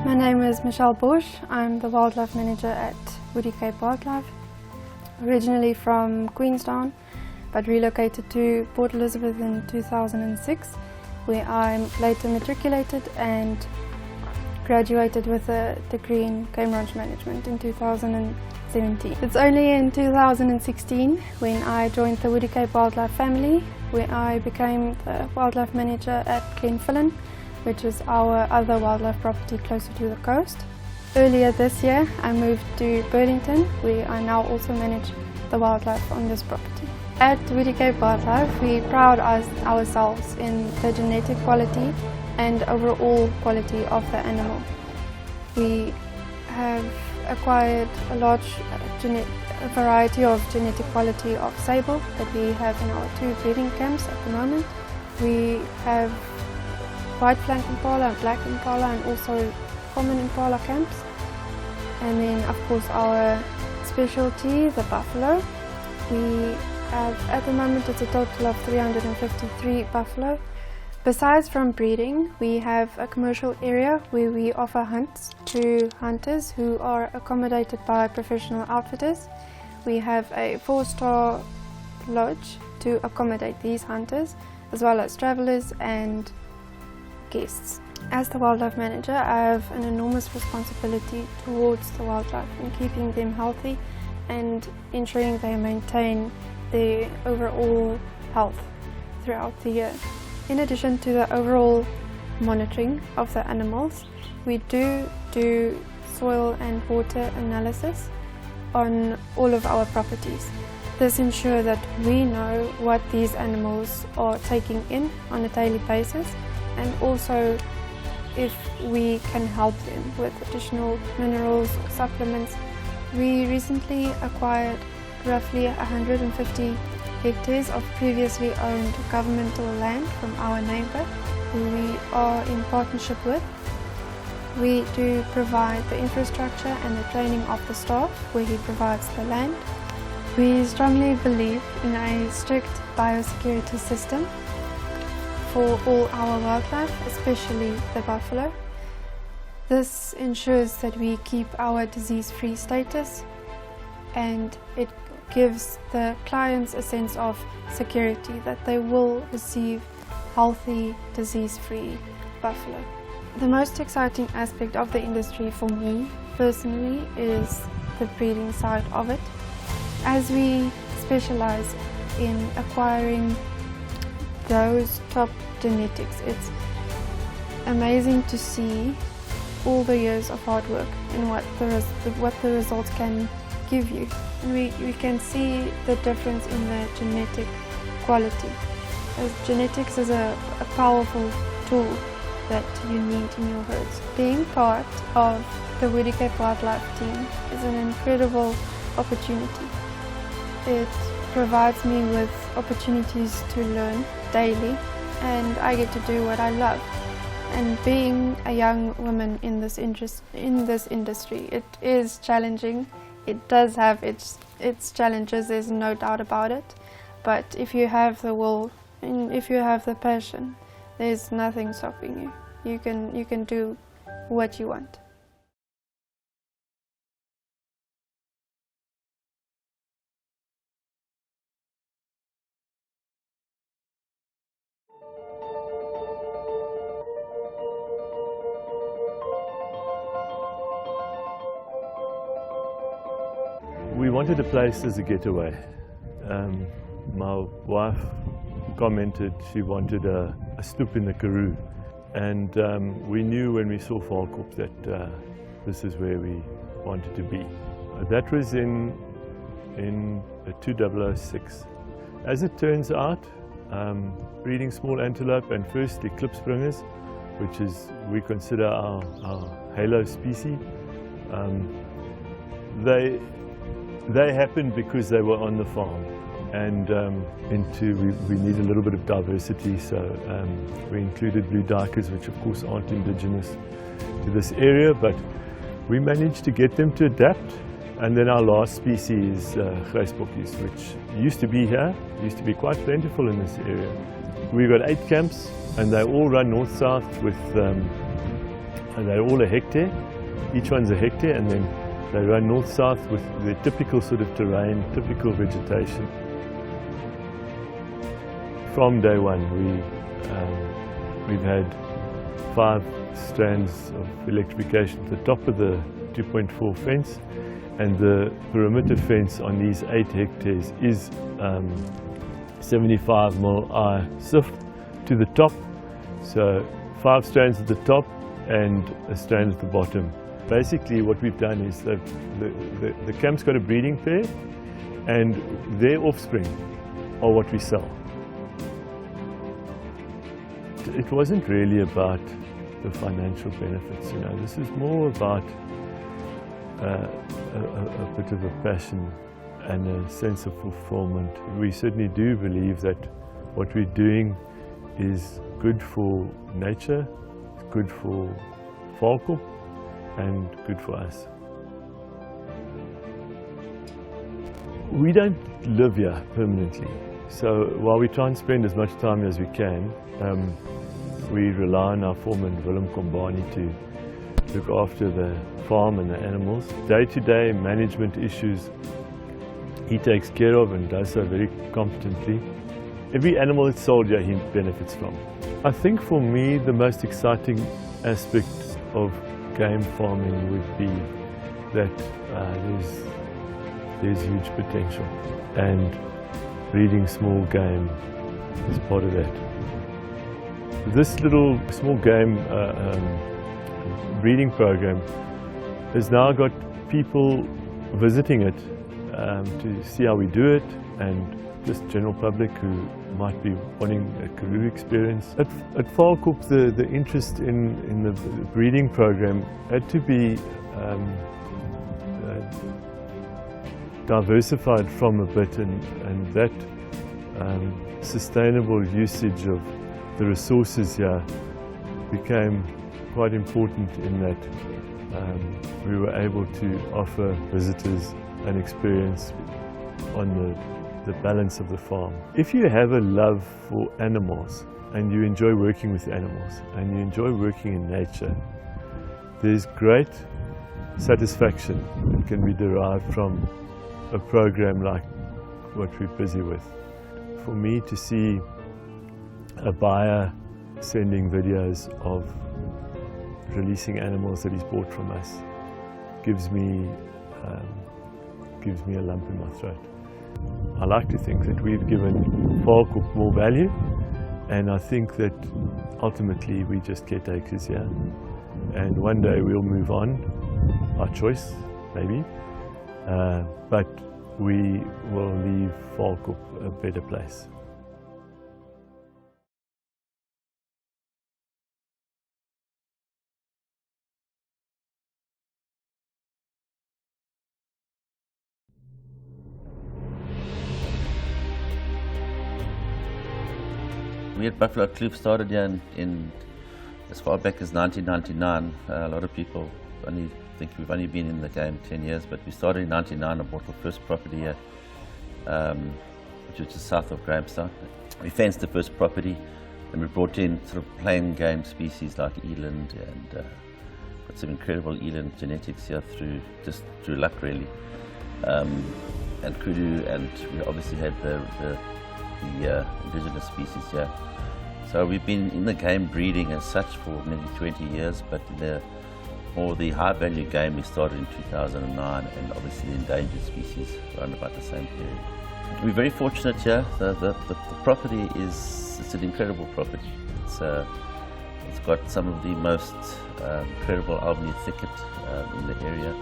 My name is Michelle Bosch. I'm the Wildlife Manager at Wrsa Ec Wildlife. Originally from Queenstown, but relocated to Port Elizabeth in 2006, where I later matriculated and graduated with a degree in game ranch management in 2017. It's only in 2016 when I joined the Wrsa Ec Wildlife family, where I became the Wildlife Manager at Glenfillan, which is our other wildlife property closer to the coast. Earlier this year I moved to Burlington, where I now also manage the wildlife on this property. At Wrsa Ec Wildlife we pride ourselves in the genetic quality and overall quality of the animal. We have acquired a large variety of genetic quality of sable that we have in our 2 breeding camps at the moment. We have white flank impala and black impala and also common impala camps. And then of course our specialty, the buffalo. We have at the moment it's a total of 353 buffalo. Besides from breeding, we have a commercial area where we offer hunts to hunters who are accommodated by professional outfitters. We have a 4-star lodge to accommodate these hunters, as well as travellers and guests. As the wildlife manager, I have an enormous responsibility towards the wildlife in keeping them healthy and ensuring they maintain their overall health throughout the year. In addition to the overall monitoring of the animals, we do soil and water analysis on all of our properties. This ensures that we know what these animals are taking in on a daily basis, and also if we can help them with additional minerals or supplements. We recently acquired roughly 150 hectares of previously owned governmental land from our neighbour, who we are in partnership with. We do provide the infrastructure and the training of the staff, where he provides the land. We strongly believe in a strict biosecurity system for all our wildlife, especially the buffalo. This ensures that we keep our disease-free status, and it gives the clients a sense of security that they will receive healthy, disease-free buffalo. The most exciting aspect of the industry for me personally is the breeding side of it. As we specialize in acquiring those top genetics, it's amazing to see all the years of hard work and what the results can give you. And we can see the difference in the genetic quality. As genetics is a powerful tool that you need in your herds. Being part of the Wrsa Ec Wildlife team is an incredible opportunity. It provides me with opportunities to learn daily, and I get to do what I love. And being a young woman in this industry, it is challenging. It does have its challenges, there's no doubt about it. But if you have the will and if you have the passion, there's nothing stopping you. You can do what you want. We wanted a place as a getaway. My wife commented she wanted a stoep in the Karoo, and we knew when we saw Valkop that this is where we wanted to be. That was in 2006. As it turns out, breeding small antelope and firstly klipspringers, which is we consider our halo species, they happened because they were on the farm, and we need a little bit of diversity, so we included blue duikers, which of course aren't indigenous to this area, but we managed to get them to adapt. And then our last species is grijsbokkies, which used to be here, used to be quite plentiful in this area. We've got 8 camps, and they all run north-south with And they're all a hectare, each one's a hectare, and then they run north-south with the typical sort of terrain, typical vegetation. From day one, we've had 5 strands of electrification at the top of the 2.4 fence, and the perimeter fence on these 8 hectares is 75 mm SIF to the top. So 5 strands at the top and a strand at the bottom. Basically what we've done is that the camp's got a breeding pair, and their offspring are what we sell. It wasn't really about the financial benefits, you know. This is more about a bit of a passion and a sense of fulfillment. We certainly do believe that what we're doing is good for nature, good for Falkop, and good for us. We don't live here permanently, so while we try and spend as much time as we can, we rely on our foreman Willem Kombani to look after the farm and the animals. Day-to-day management issues he takes care of, and does so very competently. Every animal that's sold here he benefits from. I think for me the most exciting aspect of game farming would be that there's huge potential, and breeding small game is part of that. This little small game breeding program has now got people visiting it to see how we do it, and just general public who might be wanting a Karoo experience. At Falkop, the interest in the breeding program had to be diversified from a bit, and that sustainable usage of the resources here became quite important, in that we were able to offer visitors an experience on the balance of the farm. If you have a love for animals, and you enjoy working with animals, and you enjoy working in nature, there's great satisfaction that can be derived from a program like what we're busy with. For me to see a buyer sending videos of releasing animals that he's bought from us gives me a lump in my throat. I like to think that we've given Falkop more value, and I think that ultimately we just caretakers here, and one day we'll move on, our choice maybe, but we will leave Falkop a better place. We at Buffalo Kloof started here in as far back as 1999. A lot of people only think we've only been in the game 10 years, but we started in 1999 and bought the first property here, which was just south of Grahamstown. We fenced the first property, and we brought in sort of plain game species like eland, and got some incredible eland genetics here through luck really, and kudu, and we obviously had the indigenous species here. So we've been in the game breeding as such for maybe 20 years, but the high value game we started in 2009, and obviously the endangered species around about the same period. We're very fortunate here. The property it's an incredible property. It's got some of the most incredible Albany thicket in the area,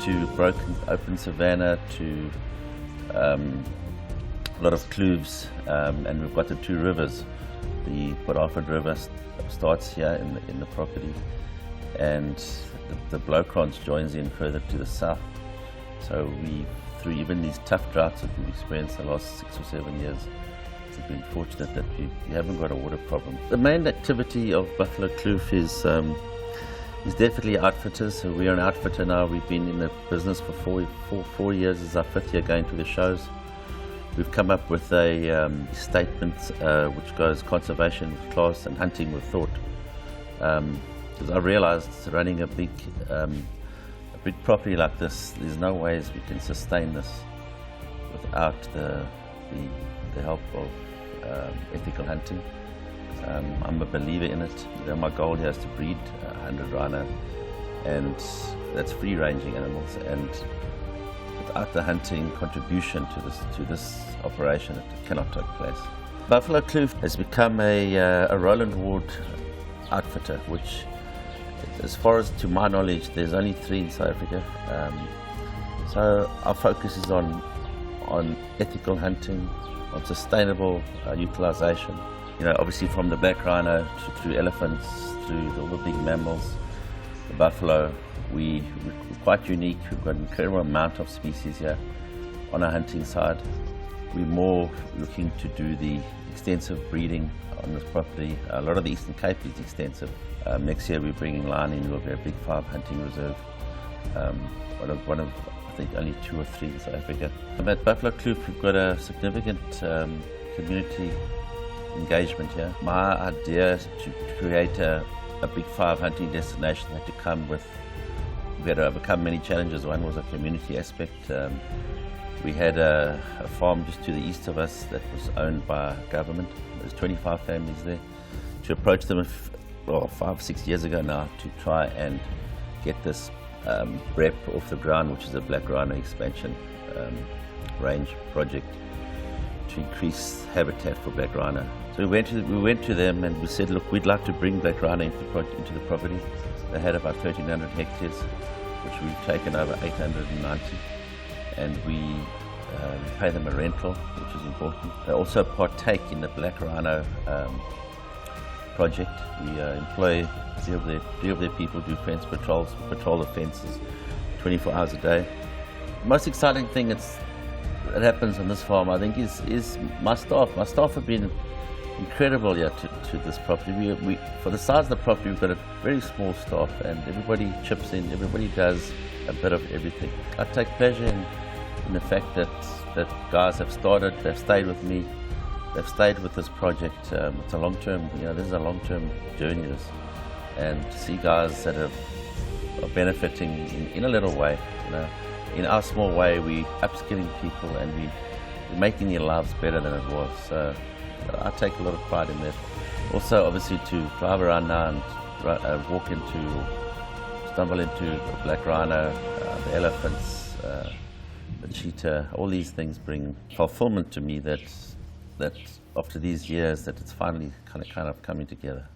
to broken open savanna, to a lot of kloofs, and we've got the 2 rivers. The Port Alfred River starts here in the property, and the Blowkrans joins in further to the south. So through even these tough droughts that we've experienced the last 6 or 7 years, we've been fortunate that we haven't got a water problem. The main activity of Buffalo Kloof is definitely outfitters. So we're an outfitter now. We've been in the business for 4 years. This is our 5th year going to the shows. We've come up with a statement which goes conservation with class and hunting with thought. Because I realized running a big property like this, there's no ways we can sustain this without the help of ethical hunting. I'm a believer in it. You know, my goal here is to breed 100 rhino, and that's free-ranging animals. And without the hunting contribution to this operation, it cannot take place. Buffalo Kloof has become a Roland Ward outfitter, which, as far as to my knowledge, there's only 3 in South Africa. So our focus is on ethical hunting, on sustainable utilization. You know, obviously from the black rhino through elephants, through all the big mammals, the buffalo, we're quite unique. We've got an incredible amount of species here on our hunting side. We're more looking to do the extensive breeding on this property. A lot of the Eastern Cape is extensive. Next year we're bringing lion in. We'll be a big 5 hunting reserve. One of I think only 2 or 3 in South Africa. At Buffalo Kloof we've got a significant community engagement here. My idea to create a big 5 hunting destination had to come with, we had to overcome many challenges. One was a community aspect. We had a farm just to the east of us that was owned by government. There's 25 families there. To approach them 5 or 6 years ago now to try and get this REP off the ground, which is a black rhino expansion range project to increase habitat for black rhino. So we went to them and we said, look, we'd like to bring black rhino into the property. They had about 1,300 hectares, which we've taken over 890, and we pay them a rental, which is important. They also partake in the black rhino project. We employ 3 of their people, do fence patrols, patrol the fences 24 hours a day. The most exciting thing that happens on this farm, I think, is my staff. My staff have been incredible here to this property. We, for the size of the property, we've got a very small staff, and everybody chips in, everybody does a bit of everything. I take pleasure in the fact that guys have started, they've stayed with me, they've stayed with this project. It's a long-term, this is a long-term journey, this. And to see guys that are benefiting in a little way, in our small way, we upskilling people and we're making their lives better than it was. So I take a lot of pride in that. Also, obviously, to drive around now and stumble into the black rhino, the elephants, the cheetah, all these things bring fulfillment to me that after these years that it's finally kind of coming together.